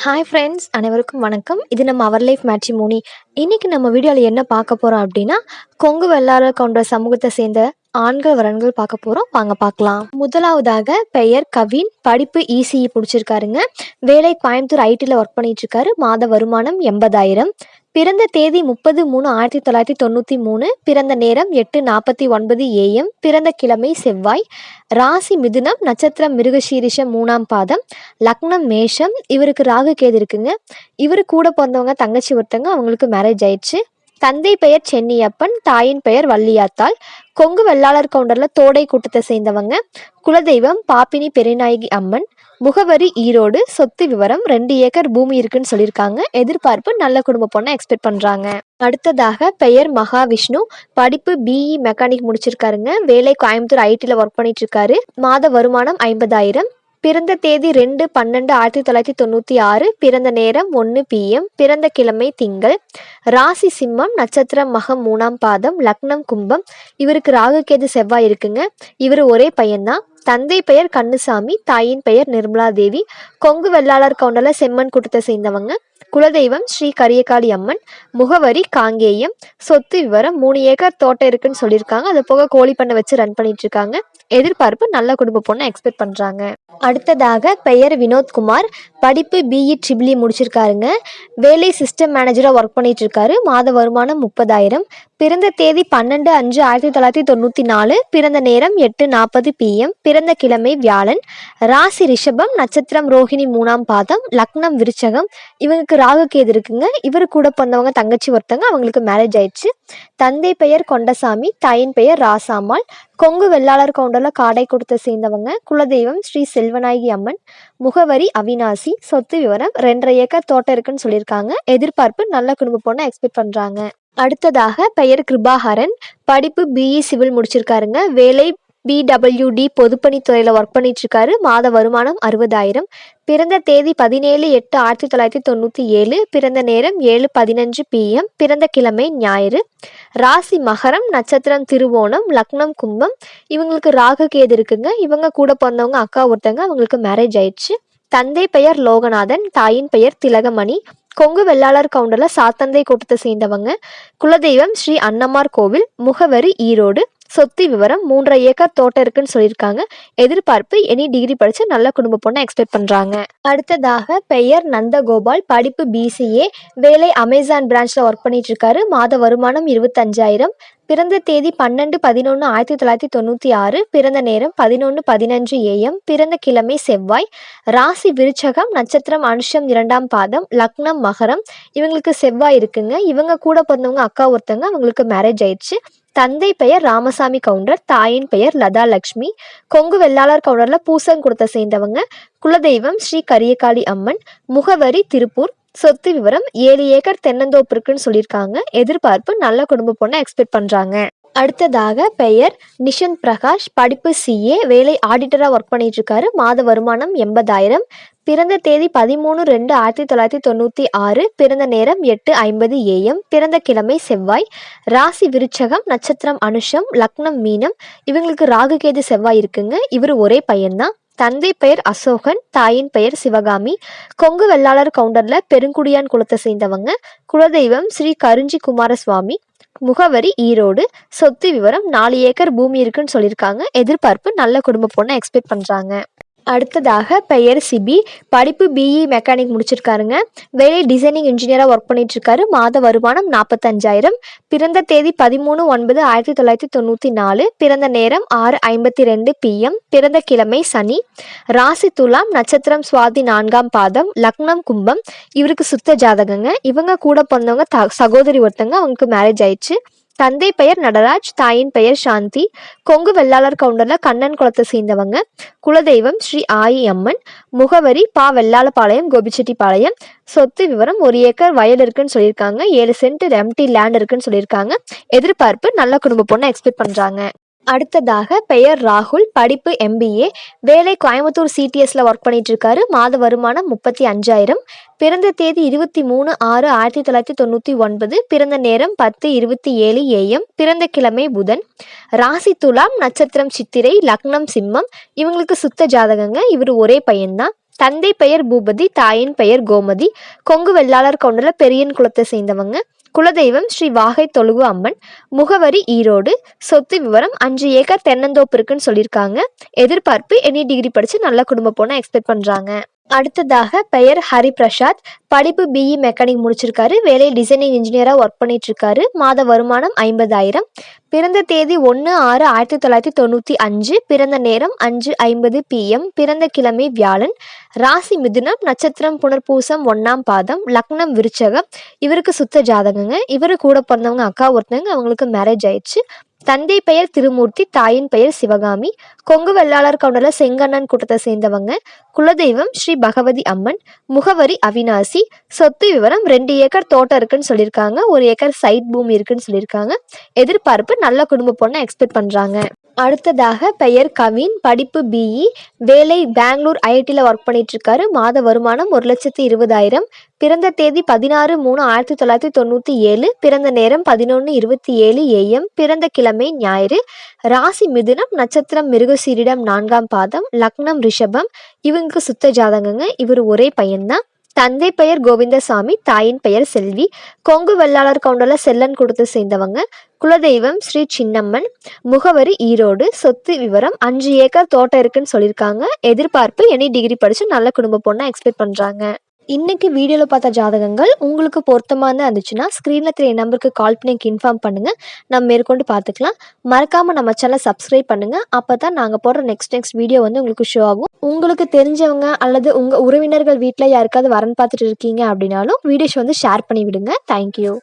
Hi friends, அனைவருக்கும் வணக்கம். இது நம்ம அவர் லைஃப் மேட்ரிமோனி. இன்றைக்கி நம்ம வீடியோவில் என்ன பார்க்க போகிறோம் அப்படின்னா, கொங்கு வெள்ளாளர் கவுண்டர் சமூகத்தை சேர்ந்த ஆண்கள் வரன்கள் பார்க்க போகிறோம். வாங்க பார்க்கலாம். முதலாவதாக பெயர் கவின், படிப்பு இசிஇ முடிச்சிருக்காருங்க. வேலை கோயம்புத்தூர் ஐடியில் ஒர்க் பண்ணிகிட்ருக்காரு. மாத வருமானம் 80,000. பிறந்த தேதி 30/3/1993. பிறந்த நேரம் 8:49 AM. பிறந்த கிழமை செவ்வாய். ராசி மிதுனம், நட்சத்திரம் மிருகசீரிஷம் 3ஆம் பாதம், லக்னம் மேஷம். இவருக்கு ராகு கேது இருக்குங்க. இவரு கூட பிறந்தவங்க தங்கச்சி ஒருத்தங்க, அவங்களுக்கு மேரேஜ் ஆயிடுச்சு. தந்தை பெயர் சென்னியப்பன், தாயின் பெயர் வள்ளியாத்தாள். கொங்கு வெள்ளாளர் கவுண்டரில் தோடை கூட்டத்தை சேர்ந்தவங்க. குலதெய்வம் பாப்பினி பெரியநாயகி அம்மன். முகவரி ஈரோடு. சொத்து விவரம் 2 ஏக்கர் பூமி இருக்குன்னு சொல்லியிருக்காங்க. எதிர்பார்ப்பு நல்ல குடும்ப பொண்ணை எக்ஸ்பெக்ட் பண்ணுறாங்க. அடுத்ததாக பெயர் மகாவிஷ்ணு, படிப்பு பிஇ மெக்கானிக் முடிச்சிருக்காருங்க. வேலை கோயம்புத்தூர் ஐடியில் ஒர்க் பண்ணிட்டு இருக்காரு. மாத வருமானம் 50,000. பிறந்த தேதி 2/12/1996. பிறந்த நேரம் 1 PM. பிறந்த கிழமை திங்கள். ராசி சிம்மம், நட்சத்திரம் மகம் 3ஆம் பாதம், லக்னம் கும்பம். இவருக்கு ராகு கேது செவ்வாய் இருக்குங்க. இவர் ஒரே பையன்தான். தந்தை பெயர் கண்ணுசாமி, தாயின் பெயர் நிர்மலா தேவி. கொங்கு வெள்ளாளர் கவுண்டரில் செம்மன் கூட்டத்தை சேர்ந்தவங்க. குலதெய்வம் ஸ்ரீ கரியகாளி அம்மன். முகவரி காங்கேயம். சொத்து விவரம் 3 ஏக்கர் தோட்டம் இருக்குன்னு சொல்லியிருக்காங்க. அது போக கோழி பண்ணை வச்சு ரன் பண்ணிட்டு இருக்காங்க. எதிர்பார்ப்பு நல்ல குடும்ப பொண்ணை எக்ஸ்பெக்ட் பண்ணுறாங்க. அடுத்ததாக பெயர் வினோத்குமார், படிப்பு பிஇ ட்ரிபிள்இ முடிச்சிருக்காருங்க. வேலை சிஸ்டம் மேனேஜராக ஒர்க் பண்ணிட்டு இருக்காரு. மாத வருமானம் 30,000. பிறந்த தேதி 12/5/1994. பிறந்த நேரம் 8:40 PM. பிறந்த கிழமை வியாழன். ராசி ரிஷபம், நட்சத்திரம் ரோஹிணி 3ஆம் பாதம், லக்னம் விருச்சகம். இவங்களுக்கு ராகு கேது இருக்குங்க. இவரு கூட பிறந்தவங்க தங்கச்சி ஒருத்தங்க, அவங்களுக்கு மேரேஜ் ஆயிடுச்சு. தந்தை பெயர் கொண்டசாமி, தாயின் பெயர் ராசாம்மாள். கொங்கு வெள்ளாளர் கவுண்டரில் காடை கொடுத்த சேர்ந்தவங்க. குலதெய்வம் ஸ்ரீ செல்வநாயகி அம்மன். முகவரி அவினாசி. சொத்து விவரம் 2.5 ஏக்கர் தோட்டம் இருக்குன்னு சொல்லியிருக்காங்க. எதிர்பார்ப்பு நல்ல குடும்ப பொண்ணை எக்ஸ்பெக்ட் பண்ணுறாங்க. அடுத்ததாக பெயர் கிருபாகரன், படிப்பு பிஇ சிவில் முடிச்சிருக்காருங்க. வேலை பிடபிள்யூடி பொதுப்பணித்துறையில் ஒர்க் பண்ணிட்டு இருக்காரு. மாத வருமானம் 60,000. பிறந்த தேதி 17/8/1997. பிறந்த நேரம் 7:15 PM. பிறந்த கிழமை ஞாயிறு. ராசி மகரம், நட்சத்திரம் திருவோணம், லக்னம் கும்பம். இவங்களுக்கு ராகு கேது இருக்குங்க. இவங்க கூட பிறந்தவங்க அக்கா ஒருத்தங்க, அவங்களுக்கு மேரேஜ் ஆயிடுச்சு. தந்தை பெயர் லோகநாதன், தாயின் பெயர் திலகமணி. கொங்கு வெள்ளாளர் கவுண்டரில் சாத்தந்தை கூட்டத்தை சேர்ந்தவங்க. குலதெய்வம் ஸ்ரீ அன்னமார் கோவில். முகவரி ஈரோடு. சொத்து விவரம் 3.5 ஏக்கர் தோட்டம் இருக்குன்னு சொல்லியிருக்காங்க. எதிர்பார்ப்பு எனி டிகிரி படித்து நல்ல குடும்ப பொண்ணை எக்ஸ்பெக்ட் பண்ணுறாங்க. அடுத்ததாக பெயர் நந்தகோபால், படிப்பு பிசிஏ, வேலை அமேசான் பிரான்ச்சில் ஒர்க் பண்ணிட்டு இருக்காரு. மாத வருமானம் 25,000. பிறந்த தேதி 12/11/1996. பிறந்த நேரம் 11:15 AM. பிறந்த கிழமை செவ்வாய். ராசி விருச்சகம், நட்சத்திரம் அனுஷம் 2ஆம் பாதம், லக்னம் மகரம். இவங்களுக்கு செவ்வாய் இருக்குங்க. இவங்க கூட பிறந்தவங்க அக்கா ஒருத்தங்க, அவங்களுக்கு மேரேஜ் ஆயிடுச்சு. தந்தை பெயர் ராமசாமி கவுண்டர், தாயின் பெயர் லதா லக்ஷ்மி. கொங்கு வெள்ளாளர் கவுண்டரில் பூசங்குடத்தை சேர்ந்தவங்க. குலதெய்வம் ஸ்ரீ கரியகாளி அம்மன். முகவரி திருப்பூர். சொத்து விவரம் 7 ஏக்கர் தென்னந்தோப்பு இருக்குன்னு சொல்லியிருக்காங்க. எதிர்பார்ப்பு நல்ல குடும்ப பொண்ணை எக்ஸ்பெக்ட் பண்ணுறாங்க. அடுத்ததாக பெயர் நிஷந்த் பிரகாஷ், படிப்பு சிஏ, வேலை ஆடிட்டராக ஒர்க் பண்ணிட்டு இருக்காரு. மாத வருமானம் 80,000. பிறந்த தேதி 13/2/1996. பிறந்த நேரம் 8:50 AM. பிறந்த கிழமை செவ்வாய். ராசி விருச்சகம், நட்சத்திரம் அனுஷம், லக்னம் மீனம். இவங்களுக்கு ராகு கேது செவ்வாய் இருக்குங்க. இவர் ஒரே பையன்தான். தந்தை பெயர் அசோகன், தாயின் பெயர் சிவகாமி. கொங்கு வெள்ளாளர் கவுண்டரில் பெருங்குடியான் குலத்தை சேர்ந்தவங்க. குலதெய்வம் ஸ்ரீ கருஞ்சி குமாரசுவாமி. முகவரி ஈரோடு. சொத்து விவரம் 4 ஏக்கர் பூமி இருக்குன்னு சொல்லியிருக்காங்க. எதிர்பார்ப்பு நல்ல குடும்ப பொண்ணை எக்ஸ்பெக்ட் பண்ணுறாங்க. அடுத்ததாக பெயர் சிபி, படிப்பு பிஇ மெக்கானிக் முடிச்சிருக்காருங்க. வேலை டிசைனிங் இன்ஜினியராக ஒர்க் பண்ணிட்டு இருக்காரு. மாத வருமானம் 45,000. பிறந்த தேதி 13/9/1994. பிறந்த நேரம் 6:52 PM. பிறந்த கிழமை சனி. ராசி துலாம், நட்சத்திரம் சுவாதி 4ஆம் பாதம், லக்னம் கும்பம். இவருக்கு சுத்த ஜாதகங்க. இவங்க கூட பிறந்தவங்க சகோதரி ஒருத்தங்க, அவங்களுக்கு மேரேஜ் ஆயிடுச்சு. தந்தை பெயர் நடராஜ், தாயின் பெயர் சாந்தி. கொங்கு வெள்ளாளர் கவுண்டரில் கண்ணன் குலத்தை சேர்ந்தவங்க. குலதெய்வம் ஸ்ரீ ஆயி அம்மன். முகவரி பா வெள்ளாளபாளையம், கோபிச்செட்டிப்பாளையம். சொத்து விவரம் 1 ஏக்கர் வயல் இருக்குன்னு சொல்லியிருக்காங்க. 7 சென்ட் எம்டி லேண்ட் இருக்குன்னு சொல்லியிருக்காங்க. எதிர்பார்ப்பு நல்ல குடும்ப பொண்ணை எக்ஸ்பெக்ட் பண்ணுறாங்க. அடுத்ததாக பெயர் ராகுல், படிப்பு MBA, வேலை கோயம்புத்தூர் சிடிஎஸ்ல ஒர்க் பண்ணிட்டு இருக்காரு. மாத வருமானம் 35,000. பிறந்த தேதி 23/6/1999. பிறந்த நேரம் 10:27 AM. பிறந்த கிழமை புதன். ராசி துலாம், நட்சத்திரம் சித்திரை, லக்னம் சிம்மம். இவங்களுக்கு சுத்த ஜாதகங்க. இவர் ஒரே பையன்தான். தந்தை பெயர் பூபதி, தாயின் பெயர் கோமதி. கொங்கு வெள்ளாளர் கவுண்டர்ல பெரியன் குலத்தை சேர்ந்தவங்க. குலதெய்வம் ஸ்ரீ வாகை தொழுவு அம்மன். முகவரி ஈரோடு. சொத்து விவரம் 5 ஏக்கர் தென்னந்தோப்பு இருக்குன்னு சொல்லியிருக்காங்க. எதிர்பார்ப்பு எனி டிகிரி படிச்சு நல்ல குடும்ப பொண்ணை எக்ஸ்பெக்ட் பண்றாங்க. அடுத்ததாக பெயர் ஹரிபிரசாத். படிப்பு பிஇ மெக்கானிக் முடிச்சிருக்காரு. வேலை டிசைனிங் இன்ஜினியராக ஒர்க் பண்ணிட்டு இருக்காரு. மாத வருமானம் 50,000. பிறந்த தேதி 1/6/1995. பிறந்த நேரம் 5:50 PM. பிறந்த கிழமை வியாழன். ராசி மிதுனம். நட்சத்திரம் புனர்பூசம் 1ஆம் பாதம். லக்னம் விருச்சகம். இவருக்கு சுத்த ஜாதகங்க. இவரு கூட பிறந்தவங்க அக்கா ஒருத்தவங்க, அவங்களுக்கு மேரேஜ் ஆயிடுச்சு. தந்தை பெயர் திருமூர்த்தி, தாயின் பெயர் சிவகாமி. கொங்கு வெள்ளாளர் கவுண்டர்ல செங்கண்ணன் கூட்டத்தை சேர்ந்தவங்க. குலதெய்வம் ஸ்ரீ பகவதி அம்மன். முகவரி அவினாசி. சொத்து விவரம் 2 ஏக்கர் தோட்டம் இருக்குன்னு சொல்லியிருக்காங்க. 1 ஏக்கர் சைட் பூமி இருக்குன்னு சொல்லியிருக்காங்க. எதிர்பார்ப்பு நல்ல குடும்ப பொண்ணை எக்ஸ்பெக்ட் பண்றாங்க. அடுத்ததாக பெயர் கவின். படிப்பு பிஇ. வேலை பெங்களூர் ஐஐடியில் ஒர்க் பண்ணிட்டு இருக்காரு. மாத வருமானம் 1,20,000. பிறந்த தேதி 16/3/1997. பிறந்த நேரம் 11:27 AM. பிறந்த கிழமை ஞாயிறு. ராசி மிதுனம். நட்சத்திரம் மிருகசீரிடம் 4ஆம் பாதம். லக்னம் ரிஷபம். இவங்களுக்கு சுத்த ஜாதகங்க. இவர் ஒரே பையன்தான். தந்தை பெயர் கோவிந்தசாமி, தாயின் பெயர் செல்வி. கொங்கு வெள்ளாளர் கவுண்டர்ல செல்லன் குடும்பத்தை சேர்ந்தவங்க. குலதெய்வம் ஸ்ரீ சின்னம்மன். முகவரி ஈரோடு. சொத்து விவரம் 5 ஏக்கர் தோட்டம் இருக்குன்னு சொல்லியிருக்காங்க. எதிர்பார்ப்பு எனி டிகிரி படிச்சு நல்ல குடும்ப பொண்ணை எக்ஸ்பெக்ட் பண்றாங்க. இன்னைக்கு வீடியோவில் பார்த்த ஜாதகங்கள் உங்களுக்கு பொருத்தமாக இருந்துச்சுன்னா ஸ்க்ரீனில் தெரிய நம்பருக்கு கால் பண்ணி இன்ஃபார்ம் பண்ணுங்கள். நம்ம மேற்கொண்டு பார்த்துக்கலாம். மறக்காமல் நம்ம சேனலை சப்ஸ்கிரைப் பண்ணுங்கள். அப்போ தான் நாங்கள் போடுற நெக்ஸ்ட் வீடியோ வந்து உங்களுக்கு ஷோ ஆகும். உங்களுக்கு தெரிஞ்சவங்க அல்லது உங்கள் உறவினர்கள் வீட்டில் யாருக்காவது வரன் பார்த்துட்டு இருக்கீங்க அப்படின்னாலும் வீடியோஸ் வந்து ஷேர் பண்ணி விடுங்க. தேங்க்யூ.